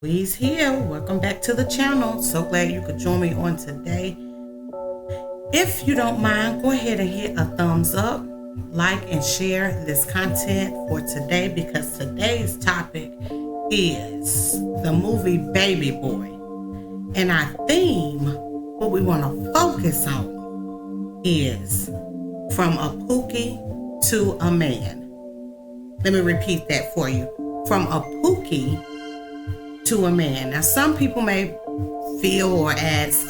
We's here. Welcome back to the channel. So glad you could join me on today. If you don't mind, go ahead and hit a thumbs up, like, and share this content for today, because today's topic is the movie Baby Boy. And our theme, what we want to focus on, is from a Pookie to a man. Let me repeat that for you. From a Pookie to a man. Now, some people may feel or ask,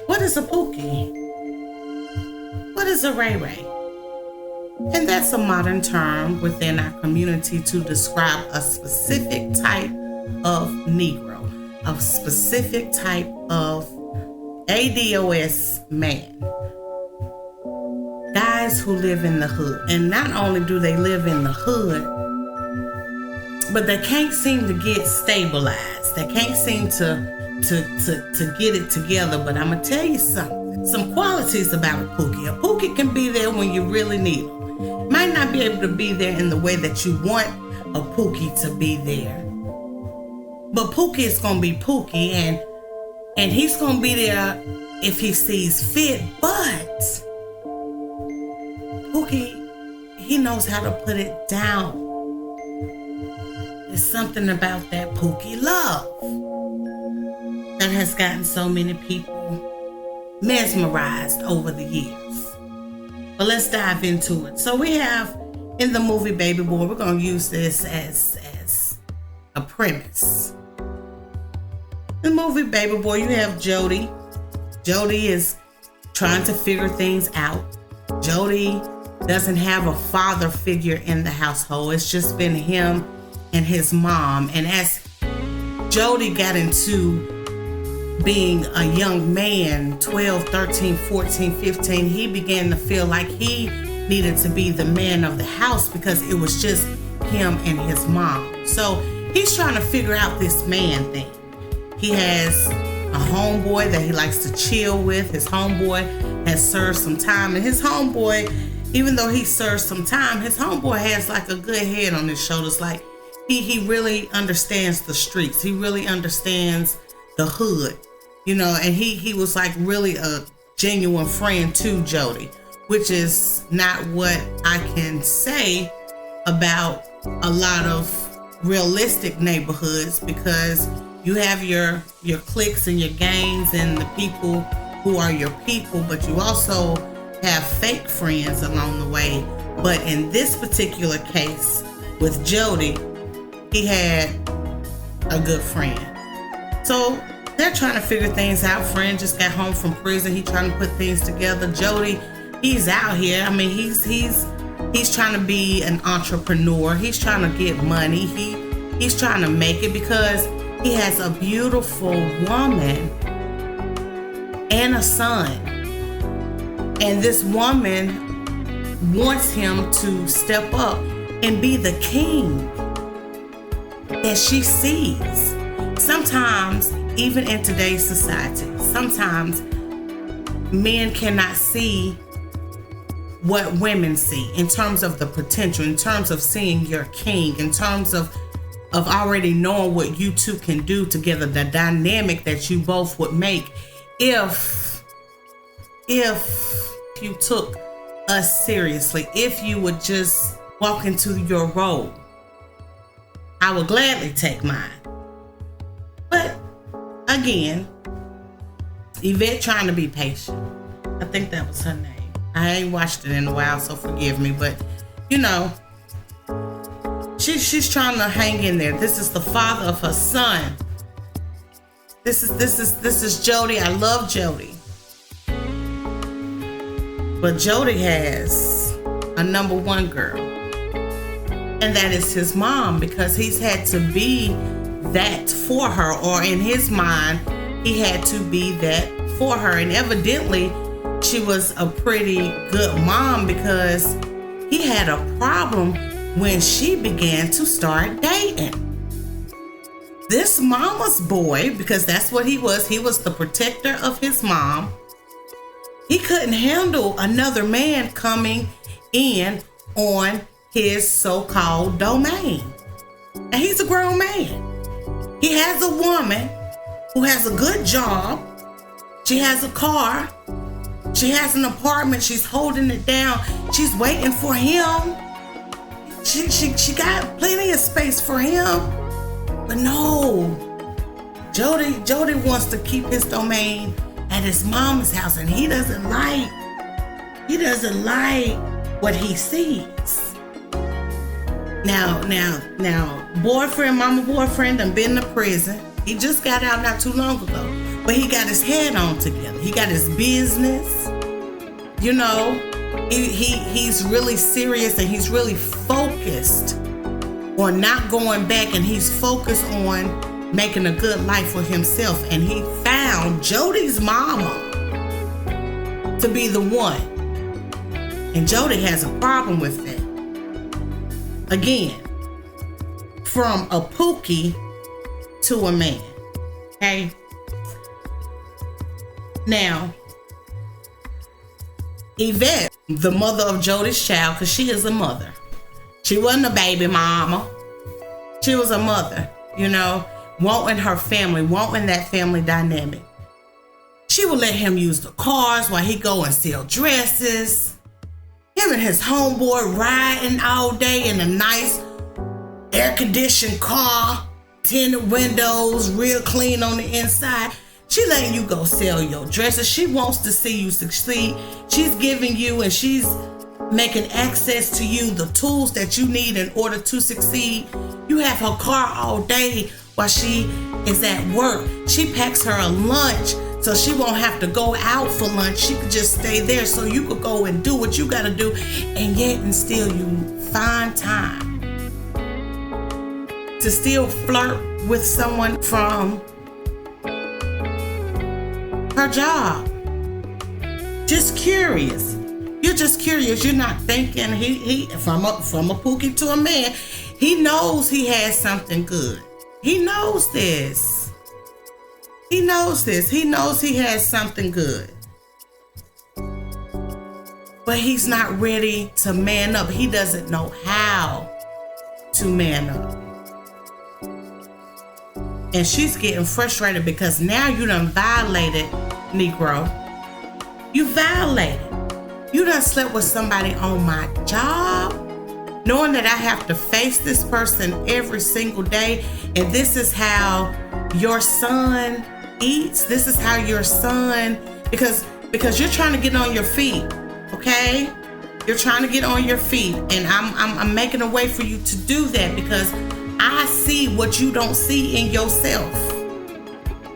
what is a Pookie? What is a Ray Ray? And that's a modern term within our community to describe a specific type of Negro, a specific type of ADOS man. Guys who live in the hood. And not only do they live in the hood, but they can't seem to get stabilized. They can't seem to get it together. But I'm going to tell you something. Some qualities about a Pookie. A Pookie can be there when you really need them. Might not be able to be there in the way that you want a Pookie to be there. But Pookie is going to be Pookie. And he's going to be there if he sees fit. But Pookie, he knows how to put it down. There's something about that Pookie love that has gotten so many people mesmerized over the years. But let's dive into it. So we have in the movie Baby Boy, we're going to use this as a premise. In the movie Baby Boy, you have Jody. Jody is trying to figure things out. Jody doesn't have a father figure in the household. It's just been him and his mom. And as Jody got into being a young man, 12, 13, 14, 15, he began to feel like he needed to be the man of the house because it was just him and his mom. So he's trying to figure out this man thing. He has a homeboy that he likes to chill with. His homeboy has served some time, and his homeboy, even though he served some time, his homeboy has like a good head on his shoulders. Like he really understands the streets. He really understands the hood, you know, and he was like really a genuine friend to Jody, which is not what I can say about a lot of realistic neighborhoods, because you have your cliques and your gangs and the people who are your people, but you also have fake friends along the way. But in this particular case with Jody, he had a good friend. So they're trying to figure things out. Friend just got home from prison. He's trying to put things together. Jody, he's out here. I mean, he's trying to be an entrepreneur. He's trying to get money. He's trying to make it because he has a beautiful woman and a son. And this woman wants him to step up and be the king that she sees. Sometimes, even in today's society, sometimes men cannot see what women see in terms of the potential, in terms of seeing your king, in terms of already knowing what you two can do together, the dynamic that you both would make if you took us seriously, if you would just walk into your role. I would gladly take mine. But again, Yvette trying to be patient. I think that was her name. I ain't watched it in a while, so forgive me. But you know, she's trying to hang in there. This is the father of her son. This is Jody. I love Jody. But Jody has a number one girl, and that is his mom, because he's had to be that for her, or in his mind, he had to be that for her. And evidently, she was a pretty good mom, because he had a problem when she began to start dating. This mama's boy, because that's what he was the protector of his mom. He couldn't handle another man coming in on his so-called domain. And he's a grown man. He has a woman who has a good job. She has a car. She has an apartment. She's holding it down. She's waiting for him. She got plenty of space for him. But no, Jody wants to keep his domain at his mama's house, and he doesn't like what he sees. Now, mama boyfriend done been to prison. He just got out not too long ago, but he got his head on together. He got his business. You know, he's really serious, and he's really focused on not going back, and he's focused on making a good life for himself. And he found Jody's mama to be the one. And Jody has a problem with that. Again, from a Pookie to a man. Okay? Now, Yvette, the mother of Jody's child, because she is a mother. She wasn't a baby mama. She was a mother, you know, wanting her family, wanting that family dynamic. She would let him use the cars while he go and sell dresses. Him and his homeboy riding all day in a nice air-conditioned car, tinted windows, real clean on the inside. She letting you go sell your dresses. She wants to see you succeed. She's giving you, and she's making access to you the tools that you need in order to succeed. You have her car all day while she is at work. She packs her a lunch so she won't have to go out for lunch. She could just stay there so you could go and do what you gotta do, and yet and still you find time to still flirt with someone from her job. Just curious. You're just curious. You're not thinking he from a Pookie to a man. He knows he has something good. He knows this. He knows this. He knows he has something good. But he's not ready to man up. He doesn't know how to man up. And she's getting frustrated because now you done violated, Negro. You violated. You done slept with somebody on my job, knowing that I have to face this person every single day, and this is how your son eats. This is how your son, because you're trying to get on your feet, okay? You're trying to get on your feet, and I'm making a way for you to do that because I see what you don't see in yourself.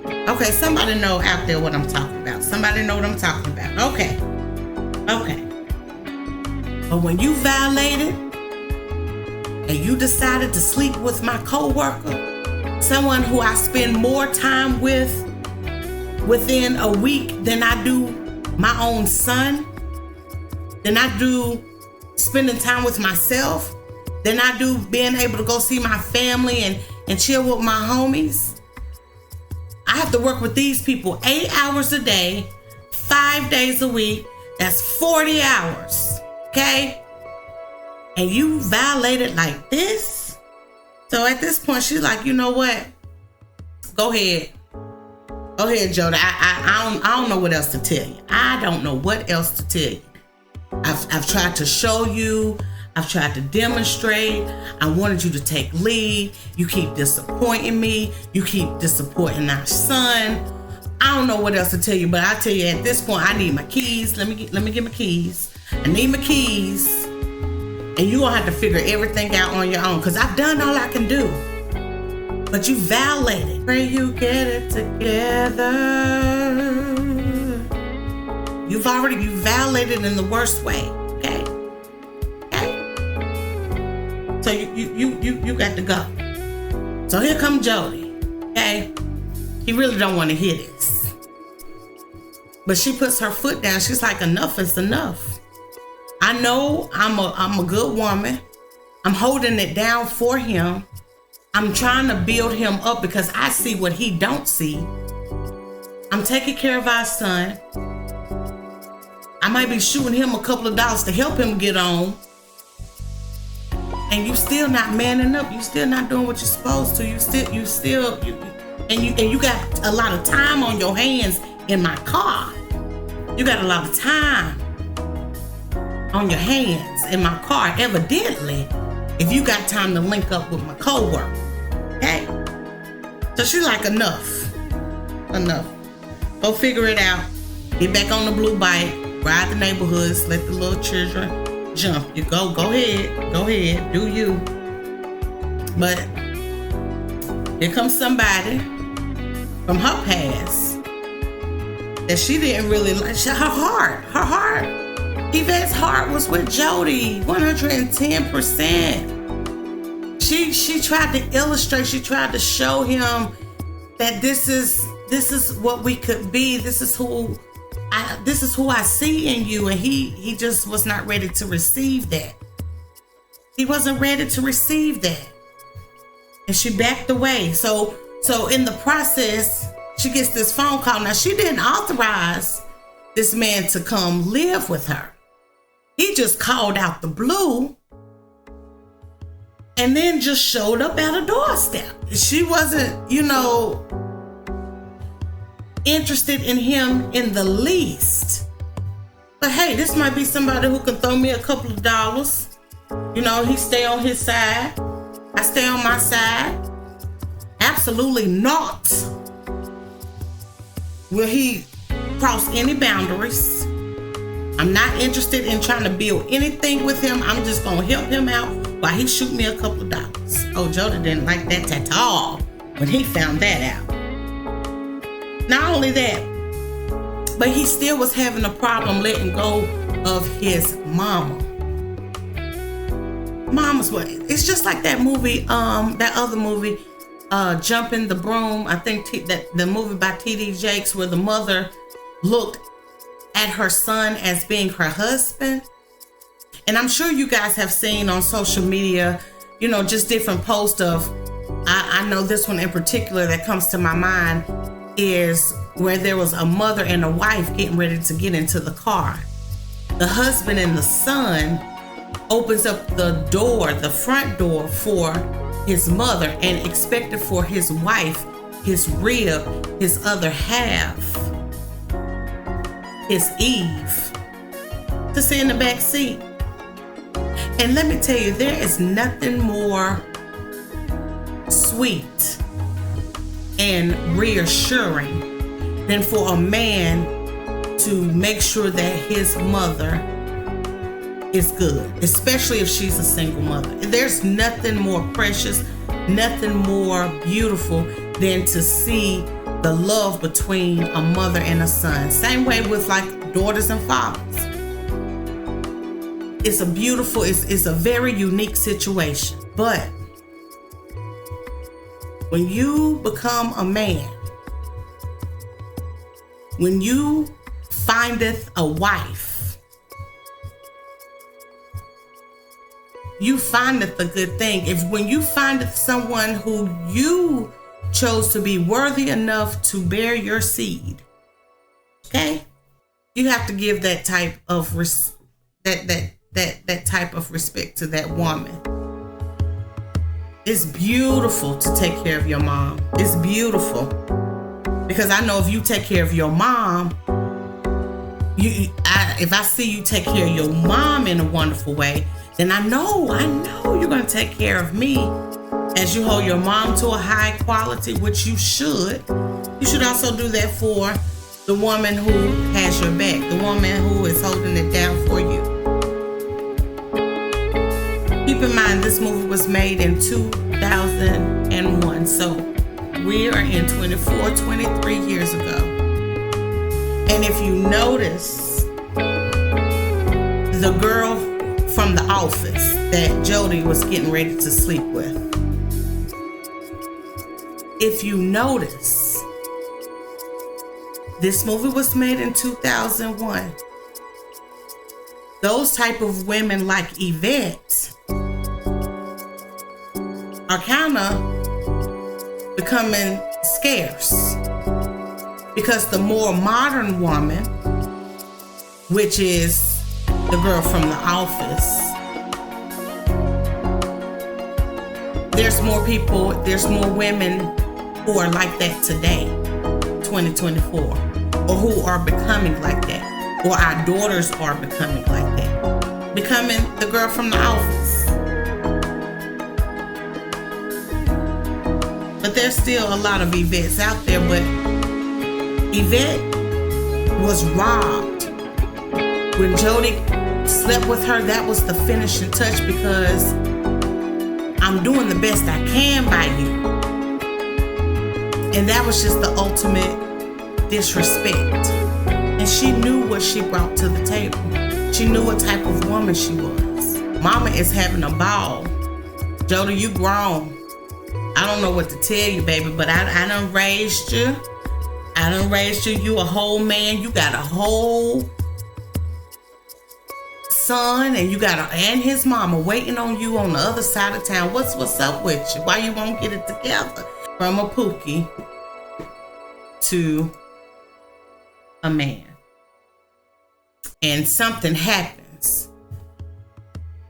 Okay, somebody know out there what I'm talking about. Somebody know what I'm talking about. Okay. But when you violated and you decided to sleep with my coworker, someone who I spend more time with within a week than I do my own son, than I do spending time with myself, than I do being able to go see my family and chill with my homies. I have to work with these people 8 hours a day, 5 days a week. That's 40 hours, okay? And you violated like this? So at this point, she's like, you know what? Go ahead. Go ahead, Jody. I don't know what else to tell you. I don't know what else to tell you. I've tried to show you. I've tried to demonstrate. I wanted you to take lead. You keep disappointing me. You keep disappointing our son. I don't know what else to tell you, but I tell you at this point, I need my keys. Let me get my keys. I need my keys. And you're gonna have to figure everything out on your own, because I've done all I can do. But you violated. Pray you get it together. You violated in the worst way, okay? So you got to go. So here come Jody, okay? He really don't want to hear this. But she puts her foot down. She's like, enough is enough. I know I'm a good woman. I'm holding it down for him. I'm trying to build him up because I see what he don't see. I'm taking care of our son. I might be shooting him a couple of dollars to help him get on. and you still not manning up. You still not doing what you're supposed to. You got a lot of time on your hands in my car. You got a lot of time on your hands in my car, evidently, if you got time to link up with my coworker. Okay? So she's like, enough. Go figure it out. Get back on the blue bike, ride the neighborhoods, let the little children jump. You go ahead, do you. But here comes somebody from her past that she didn't really like. Her heart. Yvette's heart was with Jody, 110%. She tried to illustrate, she tried to show him that this is what we could be. This is who I see in you, and he just was not ready to receive that. He wasn't ready to receive that, and she backed away. So in the process, she gets this phone call. Now, she didn't authorize this man to come live with her. He just called out the blue and then just showed up at a doorstep. She wasn't, interested in him in the least. But hey, this might be somebody who can throw me a couple of dollars. He stay on his side. I stay on my side. Absolutely not will he cross any boundaries. I'm not interested in trying to build anything with him. I'm just going to help him out while he shoot me a couple of dollars. Oh, Jody didn't like that at all when he found that out. Not only that, but he still was having a problem letting go of his mama. Mama's what? It's just like that movie, that other movie, Jumping the Broom. I think that the movie by T.D. Jakes, where the mother looked at her son as being her husband. And I'm sure you guys have seen on social media, just different posts of, I know this one in particular that comes to my mind is where there was a mother and a wife getting ready to get into the car. The husband and the son opens up the door, the front door, for his mother and expected for his wife, his rib, his other half, his Eve, to sit in the back seat. And let me tell you, there is nothing more sweet and reassuring than for a man to make sure that his mother is good, especially if she's a single mother. There's nothing more precious, nothing more beautiful than to see the love between a mother and a son. Same way with like daughters and fathers. It's a beautiful, it's a very unique situation. But when you become a man, when you findeth a wife, you findeth a good thing. When you findeth someone who you chose to be worthy enough to bear your seed, okay, you have to give that type of that type of respect to that woman. It's beautiful to take care of your mom. It's beautiful. Because I know if you take care of your mom, if I see you take care of your mom in a wonderful way, then I know you're going to take care of me as you hold your mom to a high quality, which you should. You should also do that for the woman who has your back, the woman who is holding it down for you. Keep in mind, this movie was made in 2001, so we are in 23 years ago. And if you notice, the girl from the office that Jody was getting ready to sleep with, if you notice, this movie was made in 2001. Those type of women like Yvette are kind of becoming scarce, because the more modern woman, which is the girl from the office, there's more people, there's more women who are like that today, 2024, or who are becoming like that, or our daughters are becoming like that, becoming the girl from The Office. But there's still a lot of Yvettes out there, but Yvette was robbed. When Jody slept with her, that was the finishing touch, because I'm doing the best I can by you. And that was just the ultimate disrespect. And she knew what she brought to the table. She knew what type of woman she was. Mama is having a ball. Jody, you grown. I don't know what to tell you, baby, but I done raised you. You a whole man. You got a whole son, and you got and his mama waiting on you on the other side of town. What's up with you? Why you won't get it together? From a Pookie to a man. And something happens.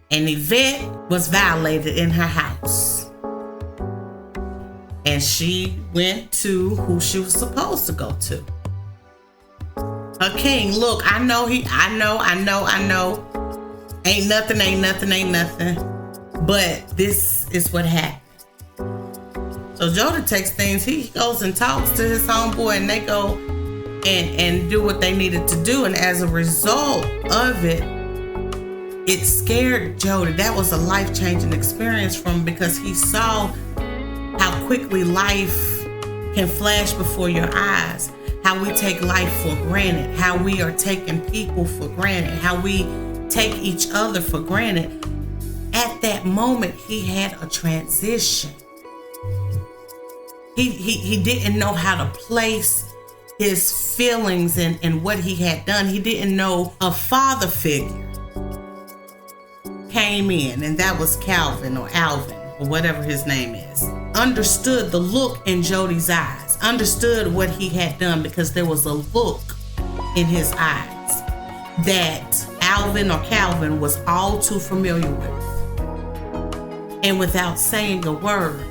And Yvette was violated in her house. And she went to who she was supposed to go to. Her king. Look, I know. Ain't nothing. But this is what happened. So Jody takes things, he goes and talks to his homeboy, and they go and do what they needed to do. And as a result of it, it scared Jody. That was a life-changing experience for him, because he saw how quickly life can flash before your eyes, how we take life for granted, how we are taking people for granted, how we take each other for granted. At that moment, he had a transition. He didn't know how to place his feelings and what he had done. He didn't know a father figure came in, and that was Calvin or Alvin or whatever his name is. Understood the look in Jody's eyes, understood what he had done, because there was a look in his eyes that Alvin or Calvin was all too familiar with. And without saying a word,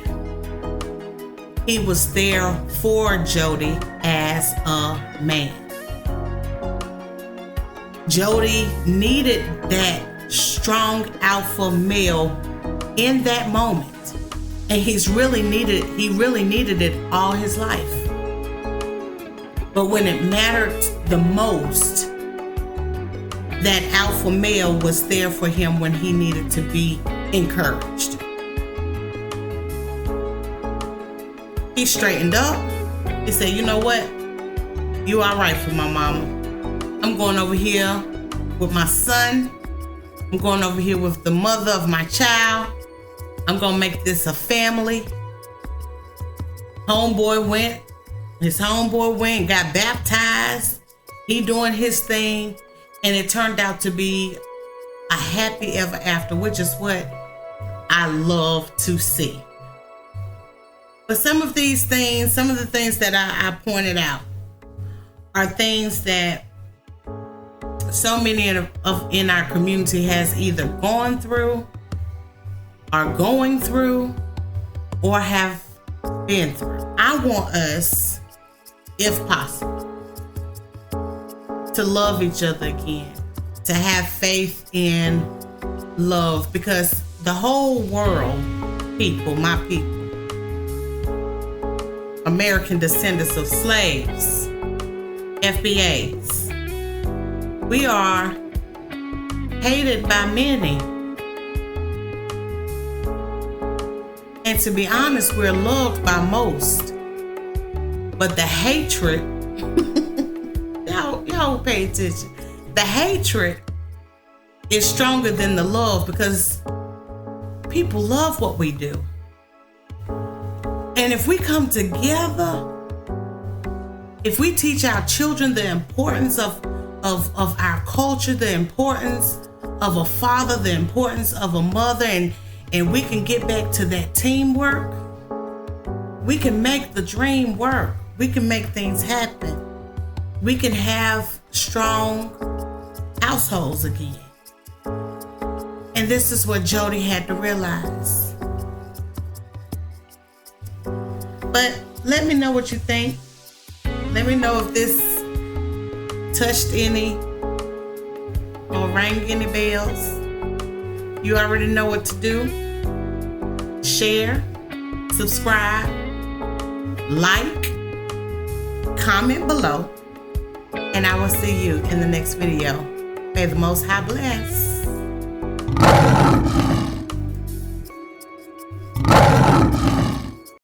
he was there for Jody as a man. Jody needed that strong alpha male in that moment. And he really needed it all his life. But when it mattered the most, that alpha male was there for him when he needed to be encouraged. He straightened up. He said, you know what? You all right for my mama. I'm going over here with my son. I'm going over here with the mother of my child. I'm going to make this a family. His homeboy went, got baptized. He doing his thing. And it turned out to be a happy ever after, which is what I love to see. But some of the things that I pointed out are things that so many in our community has either gone through, are going through, or have been through. I want us, if possible, to love each other again, to have faith in love, because the whole world, my people, American descendants of slaves, FBAs, we are hated by many. And to be honest, we're loved by most. But the hatred, y'all pay attention. The hatred is stronger than the love, because people love what we do. And if we come together, if we teach our children the importance of our culture, the importance of a father, the importance of a mother, and we can get back to that teamwork, we can make the dream work. We can make things happen. We can have strong households again. And this is what Jody had to realize. But let me know what you think. Let me know if this touched any or rang any bells. You already know what to do. Share, subscribe, like, comment below, and I will see you in the next video. May the Most High bless.